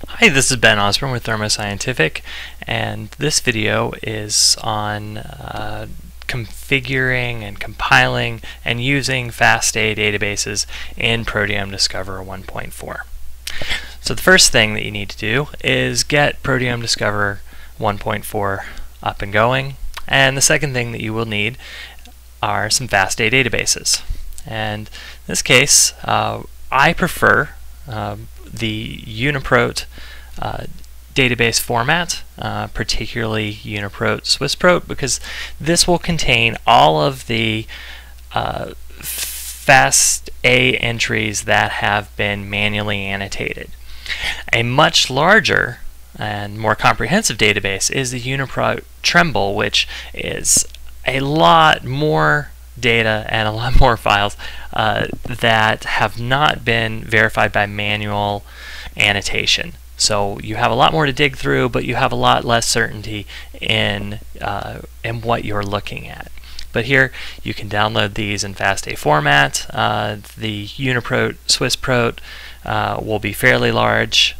Hi, this is Ben Osborne with Thermoscientific, and this video is on configuring and compiling and using FASTA databases in Proteome Discover 1.4. So the first thing that you need to do is get Proteome Discover 1.4 up and going, and the second thing that you will need are some FASTA databases. And in this case, I prefer the Uniprot database format, particularly Uniprot Swissprot, because this will contain all of the FASTA entries that have been manually annotated. A much larger and more comprehensive database is the Uniprot Tremble, which is a lot more data and a lot more files that have not been verified by manual annotation. So you have a lot more to dig through, but you have a lot less certainty in what you're looking at. But here you can download these in FASTA format. The Uniprot Swissprot will be fairly large,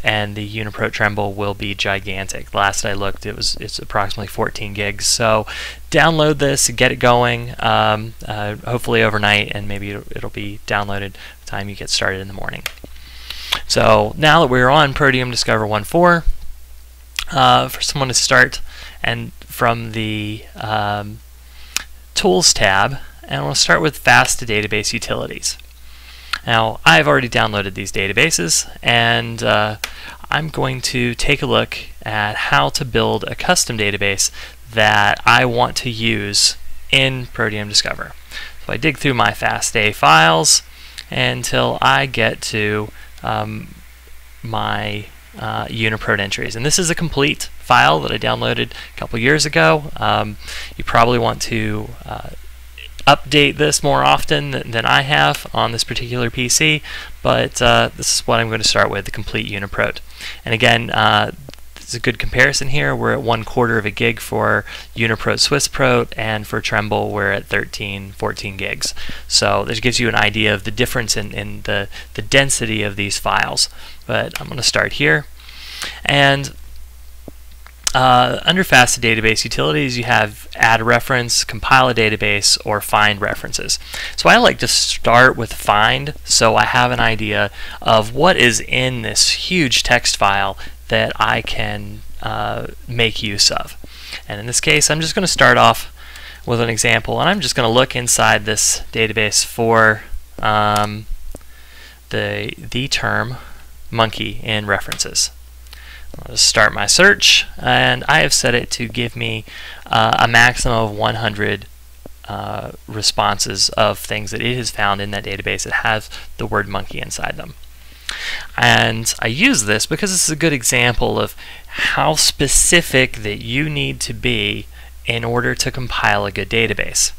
and the Uniprot Tremble will be gigantic. Last I looked, it's approximately 14 gigs. So download this, get it going, hopefully overnight, and maybe it'll be downloaded by the time you get started in the morning. So now that we're on Proteome Discover 1.4, for someone to start, and from the Tools tab, and we'll start with FASTA Database Utilities. Now, I've already downloaded these databases, and I'm going to take a look at how to build a custom database that I want to use in Proteome Discover. So I dig through my FASTA files until I get to my Uniprot entries. And this is a complete file that I downloaded a couple years ago. You probably want to update this more often than I have on this particular PC, but this is what I'm going to start with, the complete Uniprot. And again, this is a good comparison here. We're at 1/4 of a gig for Uniprot Swissprot, and for Tremble we're at 14 gigs. So this gives you an idea of the difference in the density of these files. But I'm going to start here. And under FASTA Database Utilities, you have add a reference, compile a database, or find references. So I like to start with find, so I have an idea of what is in this huge text file that I can make use of. And in this case, I'm just going to start off with an example, and I'm just going to look inside this database for the term monkey in references. I'll start my search, and I have set it to give me a maximum of 100 responses of things that it has found in that database that has the word monkey inside them. And I use this because this is a good example of how specific that you need to be in order to compile a good database.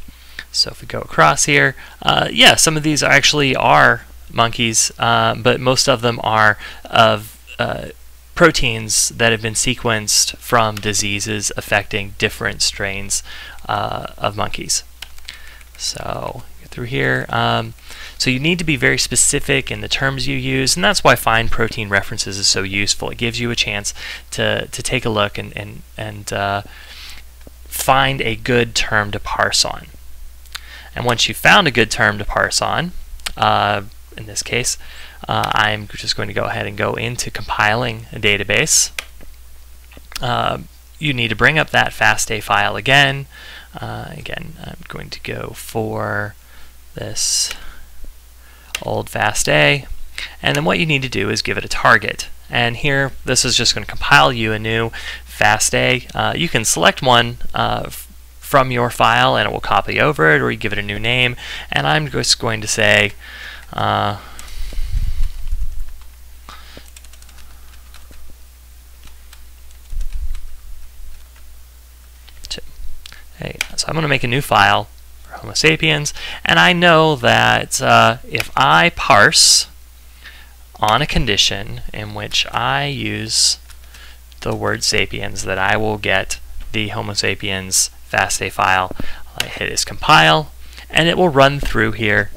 So if we go across here, yeah, some of these actually are monkeys, but most of them are of proteins that have been sequenced from diseases affecting different strains of monkeys. So get through here. So you need to be very specific in the terms you use, and that's why find protein references is so useful. It gives you a chance to take a look and find a good term to parse on. And once you've found a good term to parse on, in this case, I'm just going to go ahead and go into compiling a database. You need to bring up that FASTA file again. Again, I'm going to go for this old FASTA, and then what you need to do is give it a target. And here, this is just going to compile you a new FASTA. You can select one from your file, and it will copy over it, or you give it a new name. And I'm just going to say so I'm going to make a new file for Homo sapiens, and I know that if I parse on a condition in which I use the word sapiens, that I will get the Homo sapiens FASTA file. I hit is compile, and it will run through here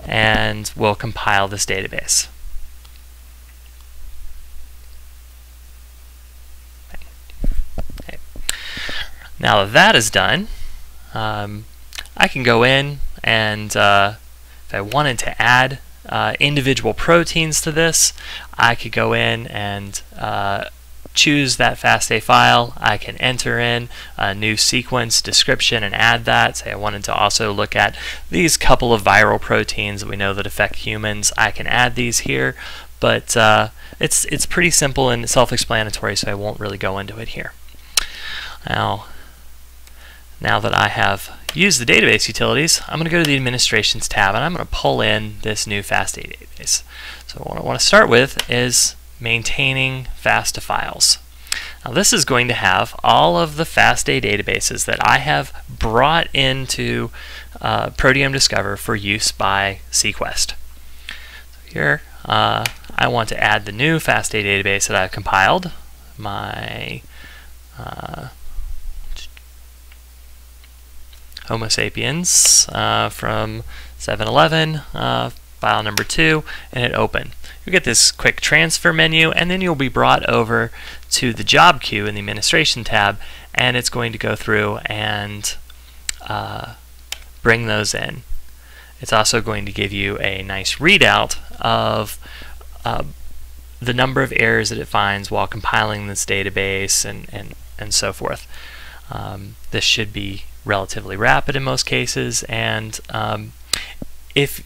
and we'll compile this database. Now that that is done, I can go in and if I wanted to add individual proteins to this, I could go in and choose that FASTA file. I can enter in a new sequence description and add that. Say I wanted to also look at these couple of viral proteins that we know that affect humans. I can add these here, but it's pretty simple and self-explanatory, so I won't really go into it here. Now that I have used the database utilities, I'm going to go to the Administrations tab and I'm going to pull in this new FASTA database. So what I want to start with is maintaining FASTA files. Now this is going to have all of the FASTA databases that I have brought into Proteome Discover for use by Sequest. So here I want to add the new FASTA database that I've compiled, my Homo sapiens from 711, file number 2, and hit open. You get this quick transfer menu, and then you'll be brought over to the job queue in the Administration tab, and it's going to go through and bring those in. It's also going to give you a nice readout of the number of errors that it finds while compiling this database and so forth. This should be relatively rapid in most cases, and if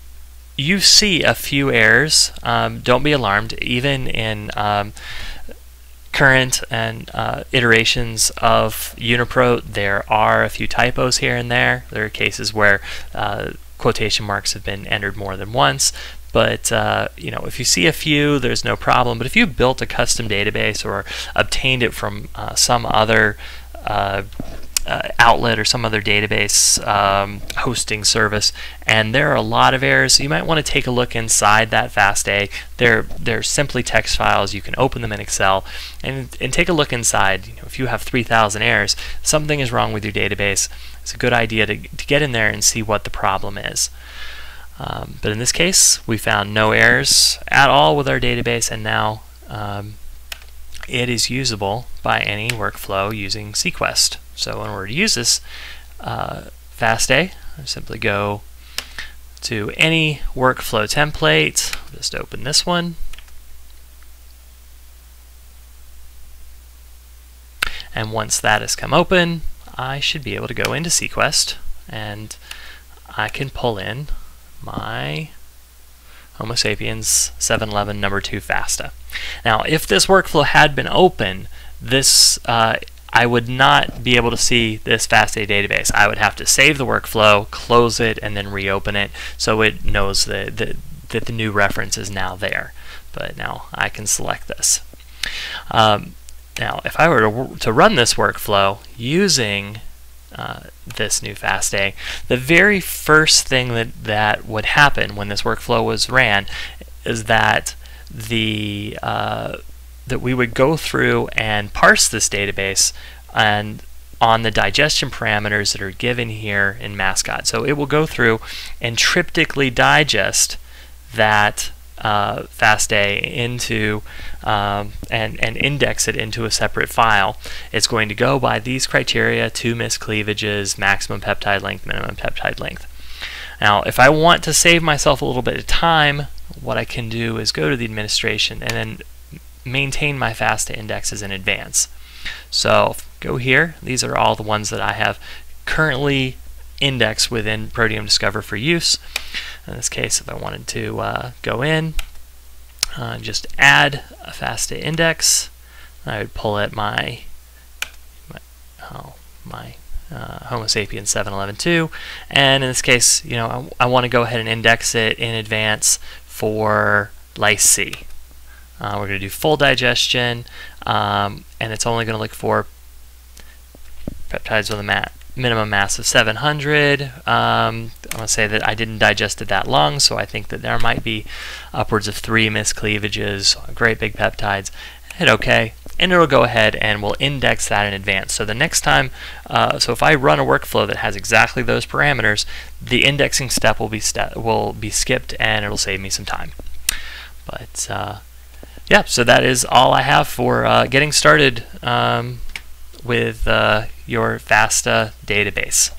you see a few errors, don't be alarmed. Even in current and iterations of UniProt, there are a few typos here and there. There are cases where quotation marks have been entered more than once, but you know, if you see a few, there's no problem. But if you built a custom database or obtained it from some other outlet or some other database hosting service, and there are a lot of errors, so you might want to take a look inside that FASTA. They're simply text files. You can open them in Excel and take a look inside. You know, if you have 3,000 errors, something is wrong with your database. It's a good idea to get in there and see what the problem is. But in this case, we found no errors at all with our database, and now it is usable by any workflow using Sequest. So in order to use this FASTA, I simply go to any workflow template. Just open this one. And once that has come open, I should be able to go into Sequest and I can pull in my Homo sapiens 711 number 2 FASTA. Now, if this workflow had been open, this I would not be able to see this FASTA database. I would have to save the workflow, close it, and then reopen it so it knows that the new reference is now there. But now I can select this. Now, if I were to run this workflow using this new FASTA, the very first thing that would happen when this workflow was ran is that that we would go through and parse this database and on the digestion parameters that are given here in Mascot. So it will go through and triptychally digest that FASTA into and index it into a separate file. It's going to go by these criteria: 2 miscleavages, maximum peptide length, minimum peptide length. Now, if I want to save myself a little bit of time, what I can do is go to the administration and then maintain my FASTA indexes in advance. So go here. These are all the ones that I have currently indexed within Proteome Discover for use. In this case, if I wanted to go in, just add a FASTA index, I would pull at my Homo sapiens 711-2, and in this case, you know, I want to go ahead and index it in advance for lyse C. We're going to do full digestion, and it's only going to look for peptides with a minimum mass of 700. I'm going to say that I didn't digest it that long, so I think that there might be upwards of 3 miscleavages, great big peptides. Hit OK, and it'll go ahead and we'll index that in advance. So the next time, so if I run a workflow that has exactly those parameters, the indexing step will be skipped, and it'll save me some time. But yeah, so that is all I have for getting started with your FASTA database.